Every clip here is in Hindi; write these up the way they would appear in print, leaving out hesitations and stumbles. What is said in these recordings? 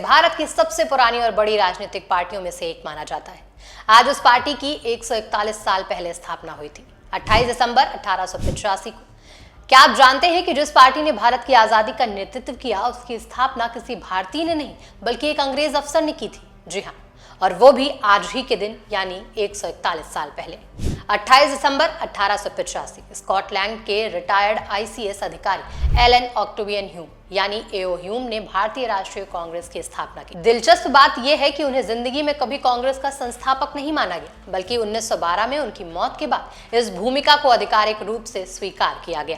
भारत की सबसे पुरानी और बड़ी राजनीतिक पार्टियों में से एक माना जाता है। आज उस पार्टी की 141 साल पहले स्थापना हुई थी, 28 दिसंबर 1885 को। क्या आप जानते हैं कि जिस पार्टी ने भारत की आजादी का नेतृत्व किया, उसकी स्थापना किसी भारतीय ने नहीं बल्कि एक अंग्रेज अफसर ने की थी। जी हाँ, और वो भी आज ही के दिन, यानी 141 साल पहले, 28 दिसंबर 1885। स्कॉटलैंड के रिटायर्ड आईसीएस अधिकारी एलन ऑक्टेवियन ह्यूम यानी एओ ह्यूम ने भारतीय राष्ट्रीय कांग्रेस की स्थापना की। दिलचस्प बात यह है कि उन्हें जिंदगी में कभी कांग्रेस का संस्थापक नहीं माना गया, बल्कि 1912 में उनकी मौत के बाद इस भूमिका को आधिकारिक रूप से स्वीकार किया गया।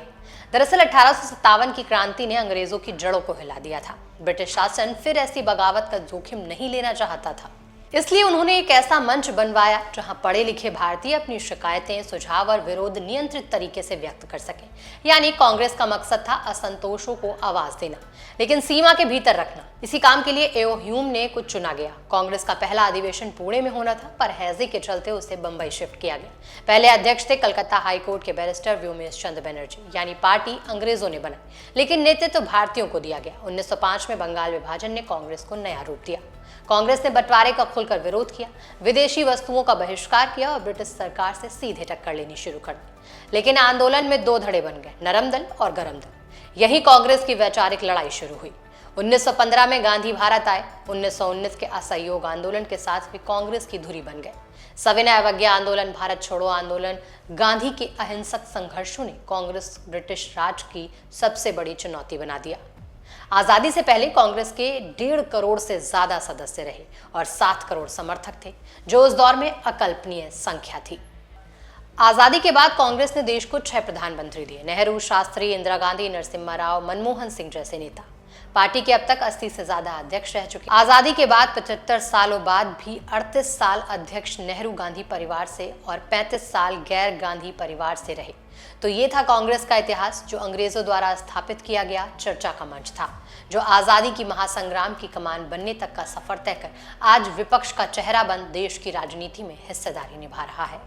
दरअसल 1857 की क्रांति ने अंग्रेजों की जड़ों को हिला दिया था। ब्रिटिश शासन फिर ऐसी बगावत का जोखिम नहीं लेना चाहता था, इसलिए उन्होंने एक ऐसा मंच बनवाया जहां पढ़े लिखे भारतीय अपनी शिकायतें, सुझाव और विरोध नियंत्रित तरीके से व्यक्त कर सकें। यानी कांग्रेस का मकसद था असंतोषों को आवाज देना, लेकिन सीमा के भीतर रखना। इसी काम के लिए एओ ह्यूम ने कुछ चुना गया। कांग्रेस का पहला अधिवेशन पुणे में होना था, पर हैजे के चलते उसे बंबई शिफ्ट किया गया। पहले अध्यक्ष थे कलकत्ता हाईकोर्ट के बैरिस्टर व्योमेश चंद्र बनर्जी। यानी पार्टी अंग्रेजों ने बनाई, लेकिन नेतृत्व भारतीयों को दिया गया। 1905 में बंगाल विभाजन ने कांग्रेस को नया रूप दिया। कांग्रेस ने बंटवारे का खुलकर विरोध किया, विदेशी वस्तुओं का बहिष्कार किया और ब्रिटिश सरकार से सीधे टक्कर लेनी शुरू कर दी। लेकिन आंदोलन में दो धड़े बन गए, नरम दल और गरम दल। यही कांग्रेस की वैचारिक लड़ाई शुरू हुई। 1915 में गांधी भारत आए। 1919 के असहयोग आंदोलन के साथ भी कांग्रेस की धुरी बन गए। सविनय अवज्ञा आंदोलन, भारत छोड़ो आंदोलन, गांधी के अहिंसक संघर्षों ने कांग्रेस ब्रिटिश राज की सबसे बड़ी चुनौती बना दिया। आजादी से पहले कांग्रेस के 1.5 करोड़ से ज्यादा सदस्य रहे और 7 करोड़ समर्थक थे, जो उस दौर में अकल्पनीय संख्या थी। आजादी के बाद कांग्रेस ने देश को 6 प्रधानमंत्री दिए, नेहरू, शास्त्री, इंदिरा गांधी, नरसिम्हा राव, मनमोहन सिंह जैसे नेता। पार्टी के अब तक 80 से ज्यादा अध्यक्ष रह चुके। आजादी के बाद 75 सालों बाद भी 38 साल अध्यक्ष नेहरू गांधी परिवार से और 35 साल गैर गांधी परिवार से रहे। तो ये था कांग्रेस का इतिहास, जो अंग्रेजों द्वारा स्थापित किया गया चर्चा का मंच था, जो आजादी की महासंग्राम की कमान बनने तक का सफर तय कर आज विपक्ष का चेहरा बन देश की राजनीति में हिस्सेदारी निभा रहा है।